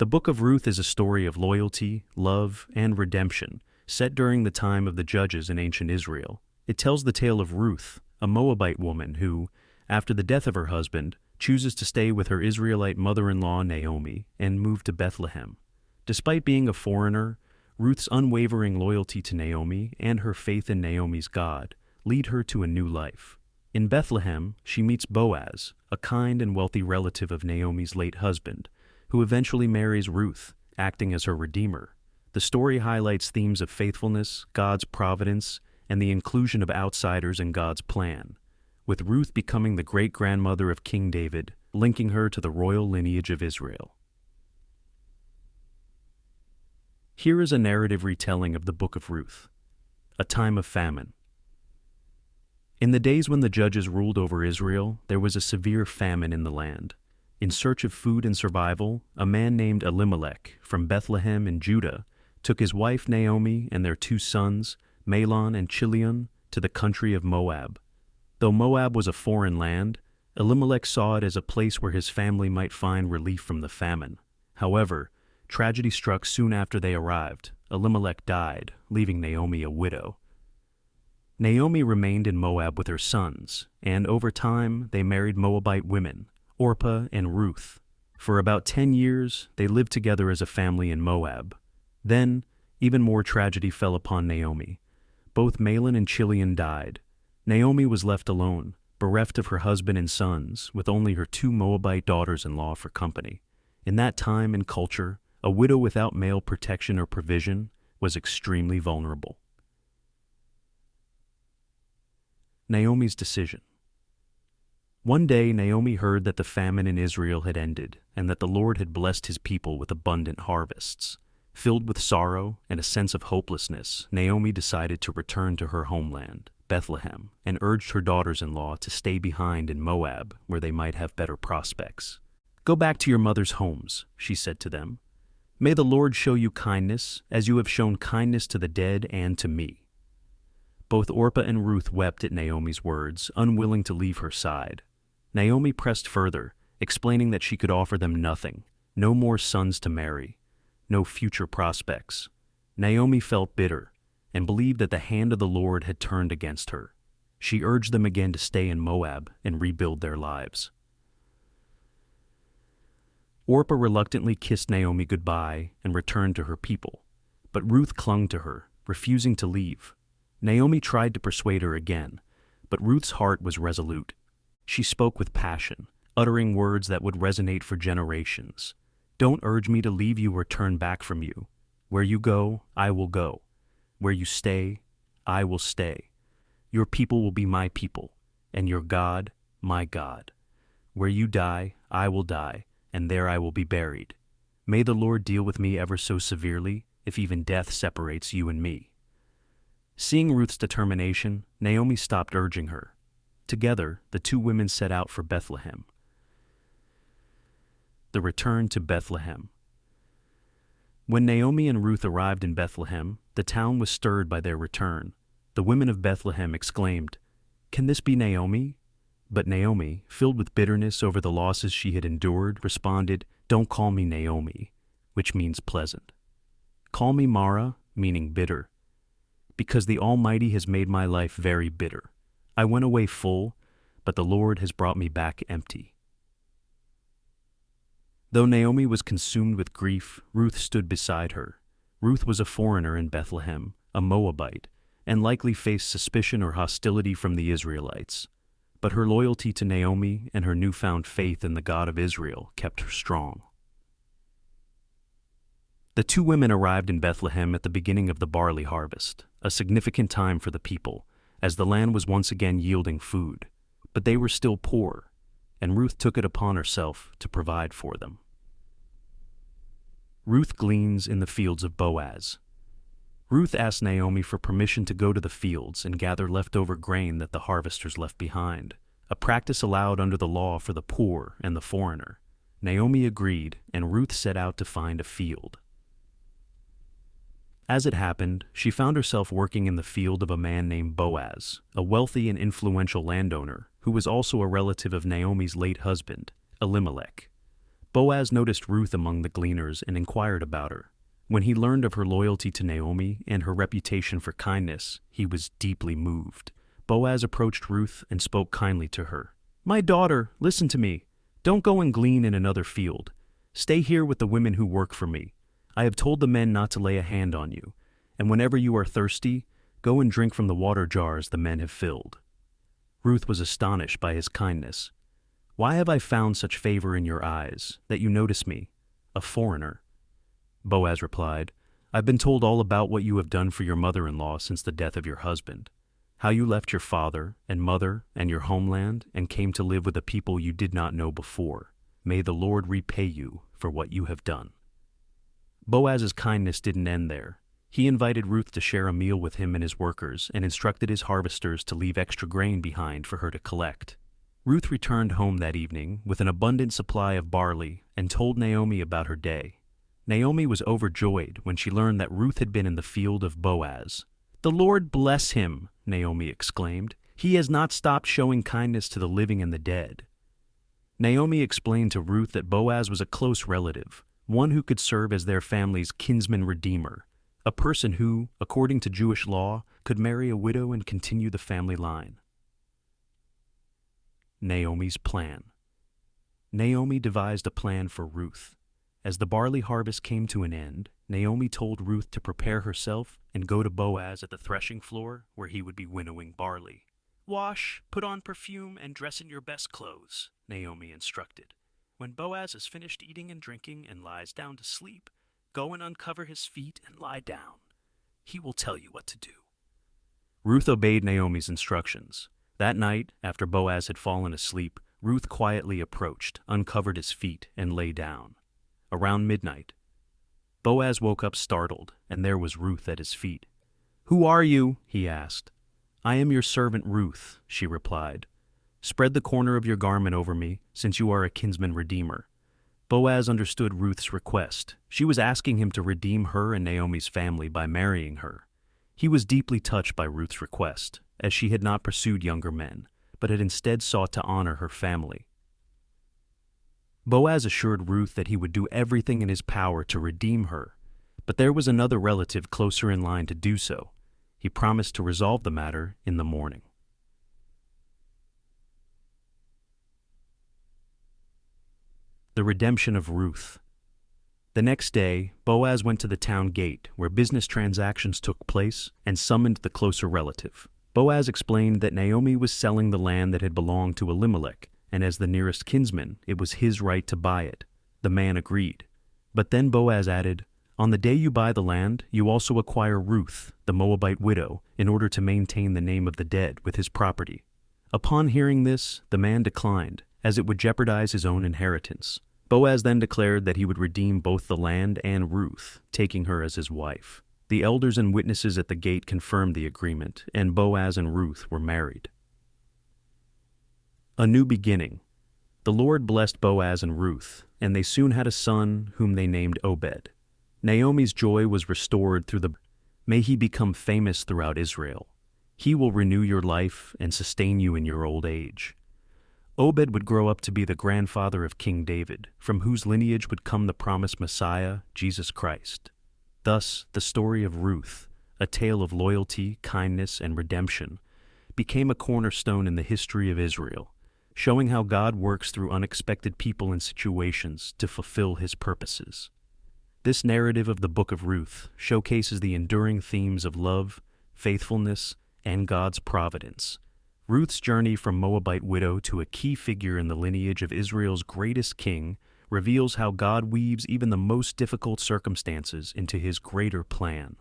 The book of Ruth is a story of loyalty, love, and redemption, set during the time of the judges in ancient Israel. It tells the tale of Ruth, a Moabite woman who, after the death of her husband, chooses to stay with her Israelite mother-in-law Naomi and move to Bethlehem. Despite being a foreigner, Ruth's unwavering loyalty to Naomi and her faith in Naomi's God lead her to a new life. In Bethlehem, she meets Boaz, a kind and wealthy relative of Naomi's late husband, who eventually marries Ruth, acting as her redeemer. The story highlights themes of faithfulness, God's providence, and the inclusion of outsiders in God's plan, with Ruth becoming the great-grandmother of King David, linking her to the royal lineage of Israel. Here is a narrative retelling of the book of Ruth, a time of famine. In the days when the judges ruled over Israel, there was a severe famine in the land. In search of food and survival, a man named Elimelech from Bethlehem in Judah took his wife Naomi and their 2 sons, Mahlon and Chilion, to the country of Moab. Though Moab was a foreign land, Elimelech saw it as a place where his family might find relief from the famine. However, tragedy struck soon after they arrived. Elimelech died, leaving Naomi a widow. Naomi remained in Moab with her sons, and over time they married Moabite women, Orpah and Ruth. For about 10 years, they lived together as a family in Moab. Then, even more tragedy fell upon Naomi. Both Mahlon and Chilion died. Naomi was left alone, bereft of her husband and sons, with only her 2 Moabite daughters-in-law for company. In that time and culture, a widow without male protection or provision was extremely vulnerable. Naomi's decision. One day Naomi heard that the famine in Israel had ended and that the Lord had blessed his people with abundant harvests. Filled with sorrow and a sense of hopelessness, Naomi decided to return to her homeland, Bethlehem, and urged her daughters-in-law to stay behind in Moab, where they might have better prospects. "Go back to your mother's homes," she said to them. "May the Lord show you kindness, as you have shown kindness to the dead and to me." Both Orpah and Ruth wept at Naomi's words, unwilling to leave her side. Naomi pressed further, explaining that she could offer them nothing, no more sons to marry, no future prospects. Naomi felt bitter and believed that the hand of the Lord had turned against her. She urged them again to stay in Moab and rebuild their lives. Orpah reluctantly kissed Naomi goodbye and returned to her people, but Ruth clung to her, refusing to leave. Naomi tried to persuade her again, but Ruth's heart was resolute. She spoke with passion, uttering words that would resonate for generations. "Don't urge me to leave you or turn back from you. Where you go, I will go. Where you stay, I will stay. Your people will be my people, and your God, my God. Where you die, I will die, and there I will be buried. May the Lord deal with me ever so severely, if even death separates you and me." Seeing Ruth's determination, Naomi stopped urging her. Together, the 2 women set out for Bethlehem. The return to Bethlehem. When Naomi and Ruth arrived in Bethlehem, the town was stirred by their return. The women of Bethlehem exclaimed, "Can this be Naomi?" But Naomi, filled with bitterness over the losses she had endured, responded, "Don't call me Naomi," which means pleasant. "Call me Mara," meaning bitter, because the Almighty has made my life very bitter. I went away full, but the Lord has brought me back empty. Though Naomi was consumed with grief, Ruth stood beside her. Ruth was a foreigner in Bethlehem, a Moabite, and likely faced suspicion or hostility from the Israelites. But her loyalty to Naomi and her newfound faith in the God of Israel kept her strong. The 2 women arrived in Bethlehem at the beginning of the barley harvest, a significant time for the people, as the land was once again yielding food. But they were still poor, and Ruth took it upon herself to provide for them. Ruth gleans in the fields of Boaz. Ruth asked Naomi for permission to go to the fields and gather leftover grain that the harvesters left behind, a practice allowed under the law for the poor and the foreigner. Naomi agreed, and Ruth set out to find a field. As it happened, she found herself working in the field of a man named Boaz, a wealthy and influential landowner who was also a relative of Naomi's late husband, Elimelech. Boaz noticed Ruth among the gleaners and inquired about her. When he learned of her loyalty to Naomi and her reputation for kindness, he was deeply moved. Boaz approached Ruth and spoke kindly to her. "My daughter, listen to me. Don't go and glean in another field. Stay here with the women who work for me. I have told the men not to lay a hand on you, and whenever you are thirsty, go and drink from the water jars the men have filled." Ruth was astonished by his kindness. "Why have I found such favor in your eyes, that you notice me, a foreigner?" Boaz replied, "I've been told all about what you have done for your mother-in-law since the death of your husband, how you left your father and mother and your homeland and came to live with a people you did not know before. May the Lord repay you for what you have done." Boaz's kindness didn't end there. He invited Ruth to share a meal with him and his workers and instructed his harvesters to leave extra grain behind for her to collect. Ruth returned home that evening with an abundant supply of barley and told Naomi about her day. Naomi was overjoyed when she learned that Ruth had been in the field of Boaz. "The Lord bless him," Naomi exclaimed. "He has not stopped showing kindness to the living and the dead." Naomi explained to Ruth that Boaz was a close relative, one who could serve as their family's kinsman redeemer, a person who, according to Jewish law, could marry a widow and continue the family line. Naomi's plan. Naomi devised a plan for Ruth. As the barley harvest came to an end, Naomi told Ruth to prepare herself and go to Boaz at the threshing floor where he would be winnowing barley. "Wash, put on perfume, and dress in your best clothes," Naomi instructed. "When Boaz has finished eating and drinking and lies down to sleep, go and uncover his feet and lie down. He will tell you what to do." Ruth obeyed Naomi's instructions. That night, after Boaz had fallen asleep, Ruth quietly approached, uncovered his feet, and lay down. Around midnight, Boaz woke up startled, and there was Ruth at his feet. "Who are you?" he asked. "I am your servant Ruth," she replied. "Spread the corner of your garment over me, since you are a kinsman redeemer." Boaz understood Ruth's request. She was asking him to redeem her and Naomi's family by marrying her. He was deeply touched by Ruth's request, as she had not pursued younger men, but had instead sought to honor her family. Boaz assured Ruth that he would do everything in his power to redeem her, but there was another relative closer in line to do so. He promised to resolve the matter in the morning. The redemption of Ruth. The next day, Boaz went to the town gate where business transactions took place and summoned the closer relative. Boaz explained that Naomi was selling the land that had belonged to Elimelech, and as the nearest kinsman, it was his right to buy it. The man agreed. But then Boaz added, "On the day you buy the land, you also acquire Ruth, the Moabite widow, in order to maintain the name of the dead with his property." Upon hearing this, the man declined, as it would jeopardize his own inheritance. Boaz then declared that he would redeem both the land and Ruth, taking her as his wife. The elders and witnesses at the gate confirmed the agreement, and Boaz and Ruth were married. A new beginning. The Lord blessed Boaz and Ruth, and they soon had a son whom they named Obed. Naomi's joy was restored through the "May he become famous throughout Israel. He will renew your life and sustain you in your old age." Obed would grow up to be the grandfather of King David, from whose lineage would come the promised Messiah, Jesus Christ. Thus, the story of Ruth, a tale of loyalty, kindness, and redemption, became a cornerstone in the history of Israel, showing how God works through unexpected people and situations to fulfill his purposes. This narrative of the Book of Ruth showcases the enduring themes of love, faithfulness, and God's providence. Ruth's journey from Moabite widow to a key figure in the lineage of Israel's greatest king reveals how God weaves even the most difficult circumstances into his greater plan.